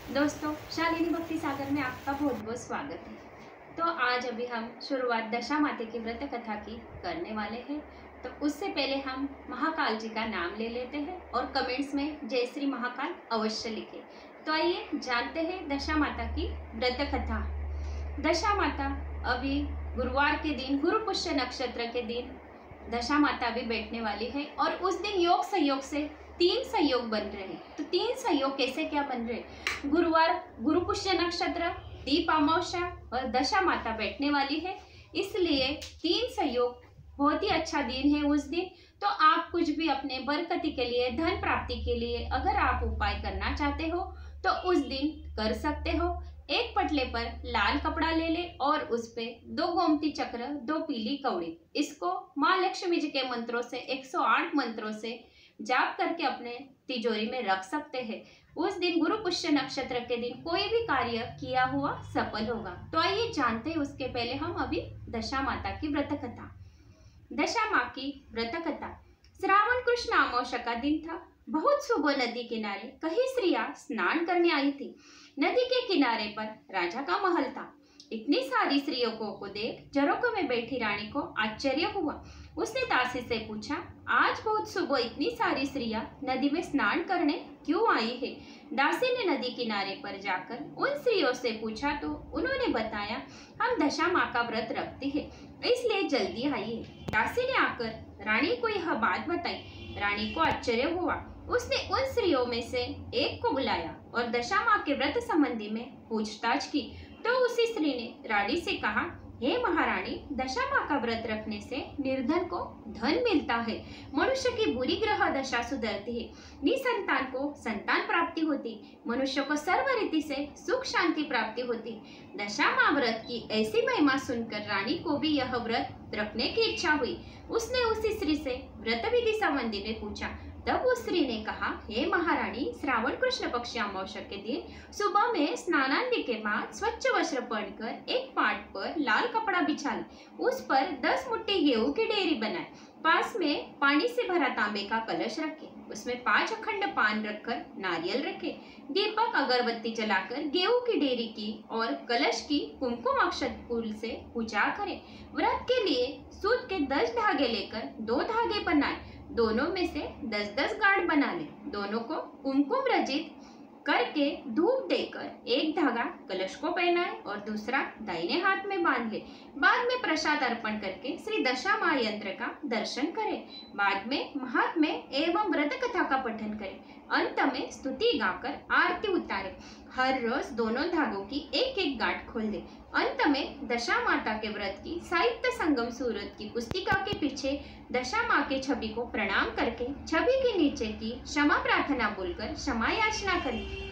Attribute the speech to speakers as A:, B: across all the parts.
A: दोस्तों, शालिनी भक्ति सागर में आपका बहुत बहुत स्वागत है। तो आज अभी हम शुरुआत दशा माता की व्रत कथा की करने वाले हैं। तो उससे पहले हम महाकाल जी का नाम ले लेते हैं और कमेंट्स में जय श्री महाकाल अवश्य लिखें। तो आइए जानते हैं दशा माता की व्रत कथा। दशा माता अभी गुरुवार के दिन गुरु पुष्य नक्षत्र के दिन दशा माता भी बैठने वाली है और उस दिन योग संयोग से 3 संयोग बन रहे हैं। तो 3 संयोग कैसे क्या बन रहे हैं? गुरुवार गुरु पुष्य नक्षत्र, दीप अमावस्या और दशा माता बैठने वाली है, इसलिए 3 संयोग बहुत ही अच्छा दिन है उस दिन। तो आप कुछ भी अपने बरकती के लिए, धन प्राप्ति के लिए अगर आप उपाय करना चाहते हो तो उस दिन कर सकते हो। एक पटले पर लाल कपड़ा ले ले और उस पे 2 गोमती चक्र, 2 पीली कौड़ी, इसको माँ लक्ष्मी जी के मंत्रों से 108 मंत्रों से जाप करके अपने तिजोरी में रख सकते हैं। उस दिन गुरु पुष्य नक्षत्र के दिन कोई भी कार्य किया हुआ सफल होगा। तो आइए जानते हैं उसके पहले हम अभी दशा माता की व्रत कथा। दशा माँ की व्रत कथा। श्रावण कृष्ण अमावस्या का दिन था। बहुत सुबह नदी किनारे कई स्त्रियां स्नान करने आई थी। नदी के किनारे पर राजा का महल था। इतनी सारी स्त्रियों को देख झरोखे में बैठी रानी को आश्चर्य हुआ। उसने दासी से पूछा, आज बहुत सुबह इतनी सारी स्त्रियां नदी में स्नान करने क्यों आई है? दासी ने नदी किनारे पर जाकर उन स्त्रियों से पूछा तो उन्होंने बताया, हम दशा माँ का व्रत रखती है, इसलिए जल्दी आई है। दासी ने आकर रानी को यह बात बताई। रानी को आश्चर्य हुआ। उसने उन स्त्रियों में से एक को बुलाया और दशा माँ के व्रत संबंधी में पूछताछ की। तो उसी स्त्री ने रानी से कहा, हे महारानी, दशा माँ का व्रत रखने से निर्धन को धन मिलता है, मनुष्य की बुरी ग्रह दशा सुधरती है, निसंतान को संतान प्राप्ति होती, मनुष्य को सर्व रीति से सुख शांति प्राप्ति होती। दशा माँ व्रत की ऐसी महिमा सुनकर रानी को भी यह व्रत रखने की इच्छा हुई। उसने उसी स्त्री से व्रत विधि संबंधी में पूछा। तब उस स्त्री ने कहा, हे महारानी, श्रावण कृष्ण पक्ष अमावस्या के दिन सुबह में स्नानादि के बाद स्वच्छ वस्त्र पहनकर एक पाट पर लाल कपड़ा बिछा ले, उस पर 10 मुट्ठी गेहूं की डेरी बनाए, पास में पानी से भरा तांबे का कलश रखे, उसमें 5 अखंड पान रखकर नारियल रखे, दीपक अगरबत्ती जलाकर गेहूं की डेरी की और कलश की कुमकुम अक्षत फूल से पूजा करें। व्रत के लिए सूत के 10 धागे लेकर 2 धागे बनाए, दोनों में से 10-10 गांठ बना ले, दोनों को कुमकुम रचित करके धूप देकर एक धागा कलश को पहनाए और दूसरा दाहिने हाथ में बांध ले। बाद में प्रसाद अर्पण करके श्री दशा माँ यंत्र का दर्शन करें। बाद में महात्म्य एवं व्रत कथा का पठन करें। अंत में स्तुति गाकर आरती उतारे। हर रोज दोनों धागों की एक एक गांठ खोल दे। अंत में दशा माता के व्रत की साहित्य संगम सूरत की पुस्तिका के पीछे दशा माँ के छवि को प्रणाम करके छवि के नीचे की क्षमा प्रार्थना बोलकर क्षमा याचना करें।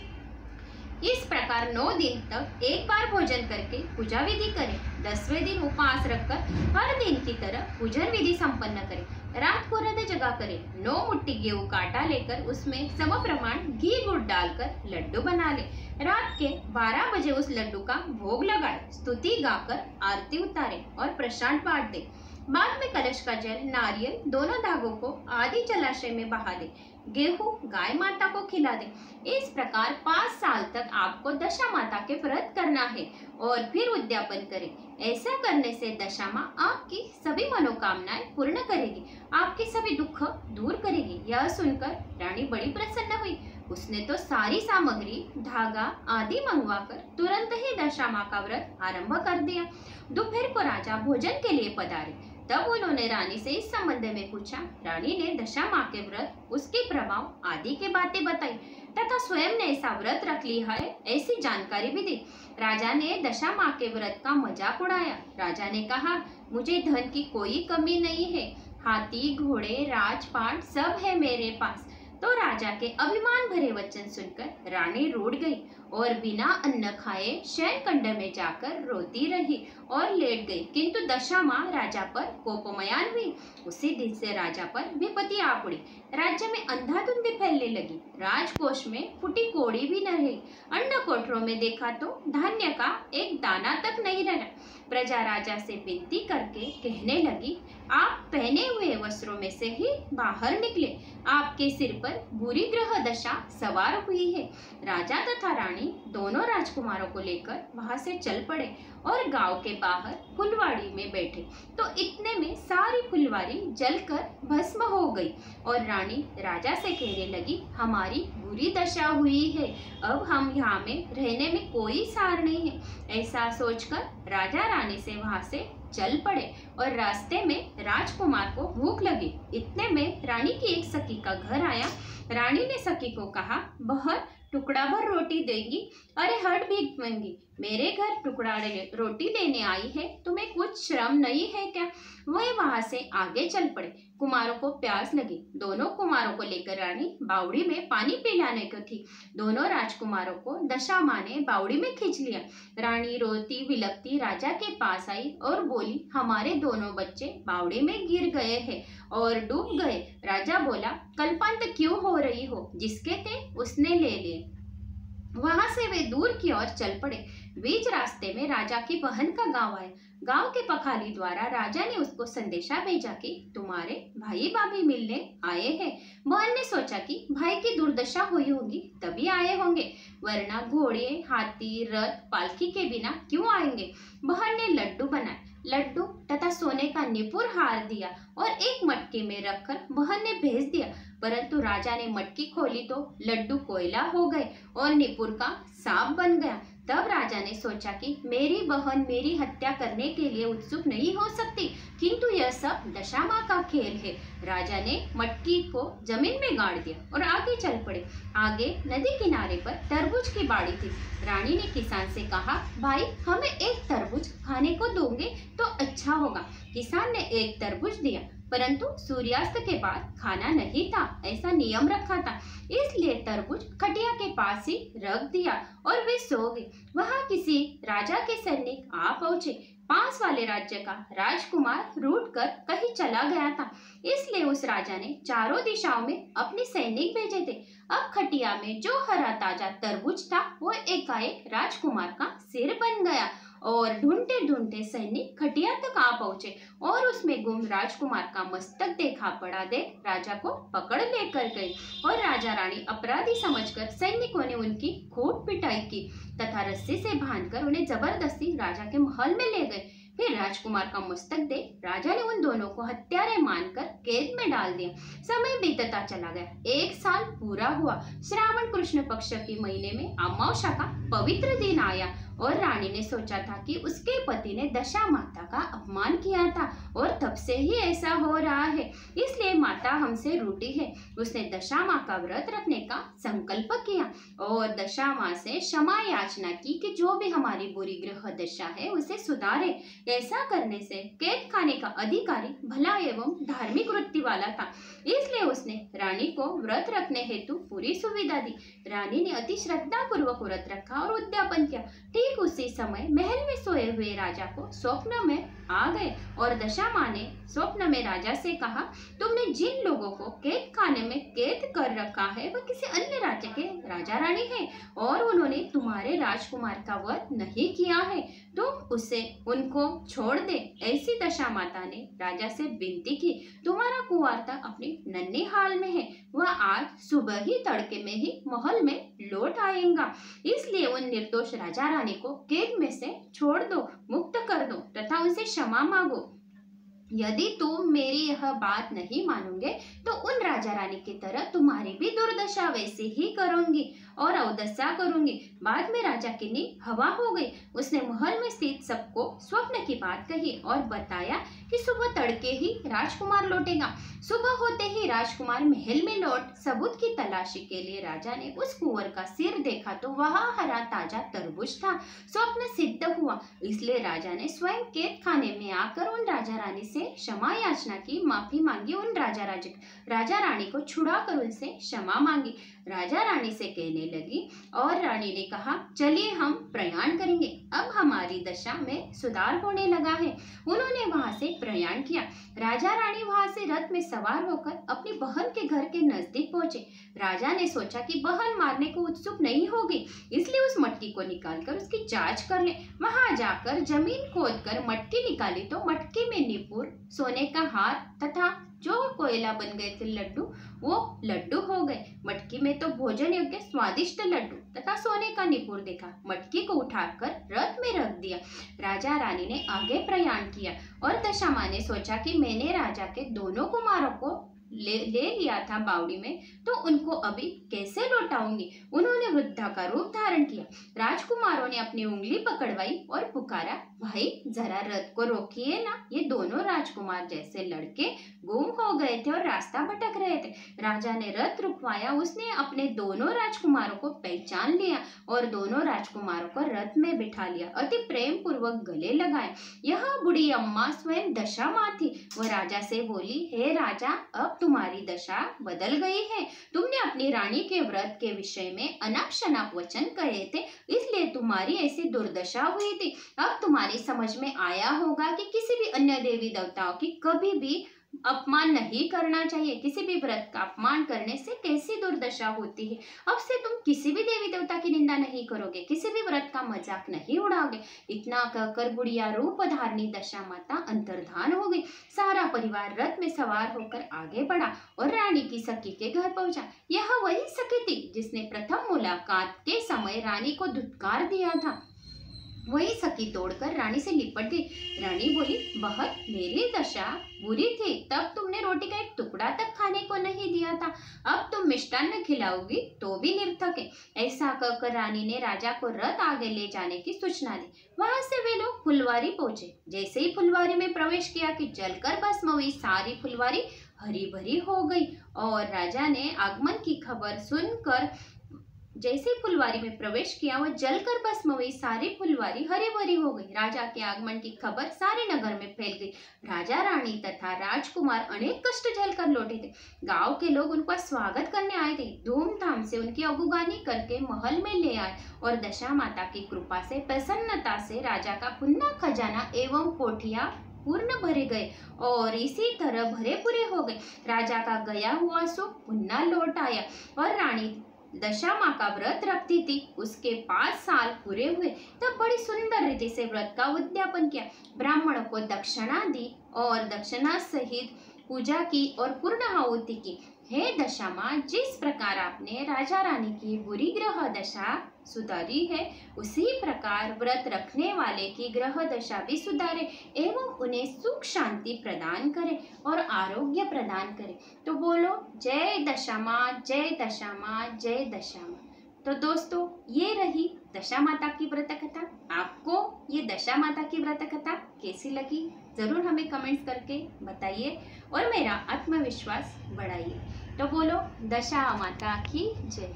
A: इस प्रकार 9 दिन तक एक बार भोजन करके पूजा विधि करें। 10वें दिन उपवास रखकर हर दिन की तरह पूजन विधि संपन्न करें। रात को रद जगा करें। 9 मुट्ठी गेहूं का आटा लेकर उसमें सम प्रमाण घी गुड़ डालकर लड्डू बना ले। रात के 12 बजे उस लड्डू का भोग लगाए, स्तुति गाकर आरती उतारे और प्रसाद बांट दे। बाद में कलश का जल, नारियल दोनों धागों को आदि जलाशय में बहा दे। गेहूं गाय माता को खिला दे। इस प्रकार 5 साल तक आपको दशा माता के व्रत करना है और फिर उद्यापन करें। ऐसा करने से दशा माँ आपकी सभी मनोकामनाएं पूर्ण करेगी, आपके सभी दुख दूर करेगी। यह सुनकर रानी बड़ी प्रसन्न हुई। उसने तो सारी सामग्री, धागा आदि मंगवाकर तुरंत ही दशा माँ का व्रत आरंभ कर दिया। दोपहर को राजा भोजन के लिए पधारे। तब उन्होंने रानी से इस संबंध में पूछा। रानी ने दशा माँ के व्रत, उसके प्रभाव आदि के बातें बताई तथा स्वयं ने ऐसा व्रत रख लिया है ऐसी जानकारी भी दी। राजा ने दशा माँ के व्रत का मजाक उड़ाया। राजा ने कहा, मुझे धन की कोई कमी नहीं है, हाथी घोड़े राजपाट सब है मेरे पास। तो राजा के अभिमान भरे वचन सुनकर रानी रूठ गई और बिना अन्न खाए शयन खंड में जाकर रोती रही और लेट गई। किंतु दशा माँ राजा पर कोपमयान हुई। उसी दिन से राजा पर विपत्ति आ पड़ी। राज्य में अंधाधुंधी फैलने लगी। राजकोष में फूटी कौड़ी भी न रही। अन्न कोठरों में देखा तो धान्य का एक दाना तक नहीं रहा। प्रजा राजा से विनती करके कहने लगी, आप पहने हुए वस्त्रों में से ही बाहर निकले, आपके सिर पर बुरी ग्रह दशा सवार हुई है। राजा तथा रानी रानी दोनों राजकुमारों को लेकर वहां से चल पड़े और गांव के बाहर फुलवाड़ी में बैठे। तो इतने में सारी फुलवाड़ी जलकर भस्म हो गई और रानी राजा से कहने लगी, हमारी बुरी दशा हुई है, अब हम यहाँ में रहने में कोई सार नहीं है। ऐसा सोचकर राजा रानी से वहां से चल पड़े और रास्ते में राजकुमार को भूख लगी। इतने में रानी की एक सखी का घर आया। रानी ने सखी को कहा, बहन टुकड़ा भर रोटी देंगी? अरे हट भीख मंगी, मेरे घर टुकड़ा रोटी लेने आई है, तुम्हें कुछ शर्म नहीं है क्या? वह वहां से आगे चल पड़े। कुमारों को प्यास लगी। दोनों कुमारों को लेकर रानी बावड़ी में पानी पिलाने को थी। दोनों राजकुमारों को दशा माँ ने बावड़ी में खींच लिया। रानी रोती बिलखती राजा के पास आई और बोली, हमारे दोनों बच्चे बावड़ी में गिर गए हैं और डूब गए। राजा बोला, कल्पांत क्यों हो रही हो? जिसके थे उसने ले लिए। वहां से वे दूर की ओर चल पड़े। बीच रास्ते में राजा की बहन का गांव आया। गांव के पखाली द्वारा राजा ने उसको संदेशा भेजा कि तुम्हारे भाई भाभी मिलने आए हैं। बहन ने सोचा कि भाई की दुर्दशा हुई होगी तभी आए होंगे, वरना घोड़े हाथी रथ पालकी के बिना क्यों आएंगे। बहन ने लड्डू बनाए। लड्डू तथा सोने का निपुर हार दिया और एक मटके में रखकर बहन ने भेज दिया। परंतु राजा ने मटकी खोली तो लड्डू कोयला हो गए और निपुर का सांप बन गया। तब राजा ने सोचा कि मेरी बहन मेरी हत्या करने के लिए उत्सुक नहीं हो सकती, किंतु यह सब दशा माँ का खेल है। राजा ने मटकी को जमीन में गाड़ दिया और आगे चल पड़े। आगे नदी किनारे पर तरबूज की बाड़ी थी। रानी ने किसान से कहा, भाई हमें एक तरबूज खाने को दोगे तो अच्छा होगा। किसान ने एक तरबूज दिया, परंतु सूर्यास्त के बाद खाना नहीं था, ऐसा नियम रखा था। इसलिए तरबूज खटिया के पास ही रख दिया और वे सो गए। वहां किसी राजा के सैनिक आ पहुंचे। पास वाले राज्य का राजकुमार रूठ कर कहीं चला गया था, इसलिए उस राजा ने चारों दिशाओं में अपने सैनिक भेजे थे। अब खटिया में जो हरा ताजा तरबूज था वो एकाएक राजकुमार का सिर बन गया और ढूंढते ढूंढते सैनिक खटिया तक आ पहुंचे और उसमें गुम राजकुमार का मस्तक देखा पड़ा देख राजा को पकड़ लेकर गए और राजा रानी अपराधी समझकर सैनिकों ने उनकी खूब पिटाई की तथा रस्सी से बांधकर उन्हें जबरदस्ती राजा के महल में ले गए। फिर राजकुमार का मस्तक देख राजा ने उन दोनों को हत्यारे मानकर कैद में डाल दिया। समय बीतता चला गया। 1 साल पूरा हुआ। श्रावण कृष्ण पक्ष के महीने में अमावस्या का पवित्र दिन आया और रानी ने सोचा था कि उसके पति ने दशा माता का अपमान किया था और तब से ही ऐसा हो रहा है, इसलिए माता हमसे रूठी है। उसने दशा माँ का व्रत रखने का संकल्प किया और दशा माँ से क्षमा याचना की कि जो भी हमारी बुरी ग्रह दशा है उसे सुधारे। ऐसा करने से कैद खाने का अधिकारी भला एवं धार्मिक वृत्ति वाला था, इसलिए उसने रानी को व्रत रखने हेतु पूरी सुविधा दी। रानी ने अति श्रद्धा पूर्वक व्रत रखा और उद्यापन किया। ठीक उसी समय महल में सोए हुए राजा को स्वप्न में आ गए और दशा माँ ने स्वप्न में राजा से कहा, तुमने जिन लोगों को कैद खाने में कैद कर रखा है वह किसी अन्य राज्य के राजा रानी है और उन्होंने तुम्हारे राजकुमार का वध नहीं किया है, तुम उसे उनको छोड़ दे। ऐसी दशा माता ने राजा से विनती की, तुम्हारा कुंवारता अपनी नन्ही हाल में है, वह आज सुबह ही तड़के में ही महल में लौट आएगा, इसलिए उन निर्दोष राजा रानी को कैद में से छोड़ दो, मुक्त कर दो तथा उनसे क्षमा मांगो। यदि तुम मेरी यह बात नहीं मानोगे तो उन राजा रानी की तरह तुम्हारी भी दुर्दशा वैसे ही करूंगी और अवदशा करूंगी। बाद में राजा की नींद हवा हो गई। उसने महल में स्थित सबको स्वप्न की बात कही और बताया कि सुबह तड़के ही राजकुमार लौटेगा। सुबह होते ही राजकुमार महल में लौट सबूत की तलाशी के लिए राजा ने उस कुंवर का सिर देखा तो वहाँ हरा ताजा तरबूज था। स्वप्न सिद्ध हुआ, इसलिए राजा ने स्वयं कैद खाने में आकर उन राजा रानी से क्षमा याचना की, माफी मांगी। उन राजा रानी को छुड़ाकर उनसे क्षमा मांगी। राजा रानी से कहने लगी और रानी ने कहा, चलिए हम प्रयाण करेंगे, अब हमारी दशा में सुधार होने लगा है। उन्होंने वहां से प्रयाण किया। राजा रानी वहां से रथ में सवार होकर अपनी बहन के घर के नजदीक पहुंचे। राजा ने सोचा कि बहन मारने को उत्सुक नहीं होगी, इसलिए उस मटकी को निकालकर उसकी जांच कर ले। वहां जाकर जमीन खोदकर मटकी निकाली तो मटकी में निपुर, सोने का हार तथा जो कोयला बन गए थे लड्डू वो लड्डू हो गए। मटकी में तो भोजन योग्य स्वादिष्ट लड्डू तथा सोने का निपुर देखा। मटकी को उठाकर रथ में रख दिया। राजा रानी ने आगे प्रयाण किया और दशा माँ ने सोचा कि मैंने राजा के दोनों कुमारों को ले लिया था बावड़ी में, तो उनको अभी कैसे लौटाऊंगी। उन्होंने वृद्धा का रूप धारण किया। राजकुमारों ने अपनी उंगली पकड़वाई और पुकारा, भाई जरा रथ को रोकिए ना। ये दोनों राजकुमार जैसे लड़के गुम हो गए थे और रास्ता भटक रहे थे। राजा ने रथ रुकवाया। उसने अपने दोनों राजकुमारों को पहचान लिया और दोनों राजकुमारों को रथ में बिठा लिया। अति प्रेम पूर्वक गले लगाए। यह बुढ़ी अम्मा स्वयं दशा माँ थी। वह राजा से बोली, हे राजा, अब तुम्हारी दशा बदल गई है। तुमने अपनी रानी के व्रत के विषय में अनाप शनाप वचन कहे थे, इसलिए तुम्हारी ऐसी दुर्दशा हुई थी। अब तुम्हारी समझ में आया होगा कि किसी भी अन्य देवी देवताओं की कभी भी अपमान नहीं करना चाहिए। किसी भी व्रत का अपमान करने से कैसी दुर्दशा होती है। अब से तुम किसी भी देवी देवता की निंदा नहीं करोगे, किसी भी व्रत का मजाक नहीं उड़ाओगे। इतना कहकर बुढ़िया रूप धारणी दशा माता अंतर्धान हो गई। सारा परिवार रथ में सवार होकर आगे बढ़ा और रानी की सखी के घर पहुंचा। यह वही सखी थी जिसने प्रथम मुलाकात के समय रानी को धुतकार दिया था। वही सखी तोड़कर रानी से लिपट गई। रानी बोली, बहन, मेरी दशा बुरी थी, तब तुमने रोटी का एक टुकड़ा तक खाने को नहीं दिया था। अब तुम मिष्टान्न खिलाओगी तो भी निर्थक है। ऐसा कहकर रानी ने राजा को रथ आगे ले जाने की सूचना दी। वहां से वे लोग फुलवारी पहुंचे। जैसे ही फुलवारी में प्रवेश किया कि जलकर भस्म हुई सारी फुलवारी हरी भरी हो गई। और राजा ने आगमन की खबर सुनकर जैसे फुलवारी में प्रवेश किया वह जलकर भस्म हुई सारी फुलवारी हरी भरी हो गई। राजा के आगमन की खबर सारे नगर में फैल गई। राजा रानी तथा राजकुमार अनेक कष्ट झेलकर लौटे थे। गांव के लोग उनका स्वागत करने आए थे। धूमधाम से उनकी अगुवानी करके महल में ले आए और दशा माता की कृपा से प्रसन्नता से राजा का पुन्ना खजाना एवं कोठिया पूर्ण भरे गए और इसी तरह भरे पूरे हो गए। राजा का गया हुआ सुख पुन्ना लौट आया और रानी दशा माँ का व्रत रखती थी। उसके 5 साल पूरे हुए तब बड़ी सुंदर रीति से व्रत का उद्यापन किया। ब्राह्मणों को दक्षिणा दी और दक्षिणा सहित पूजा की और पूर्ण आहुति की। हे दशा माँ, जिस प्रकार आपने राजा रानी की बुरी ग्रह दशा सुधारी है, उसी प्रकार व्रत रखने वाले की ग्रह दशा भी सुधारे एवं उन्हें सुख शांति प्रदान करे और आरोग्य प्रदान करे। तो बोलो, जय दशा माँ, जय दशा माँ, जय दशा माँ। तो दोस्तों, ये रही दशा माता की व्रत कथा। आपको ये दशा माता की व्रत कथा कैसी लगी जरूर हमें कमेंट्स करके बताइए और मेरा आत्मविश्वास बढ़ाइए। तो बोलो, दशा माता की जय।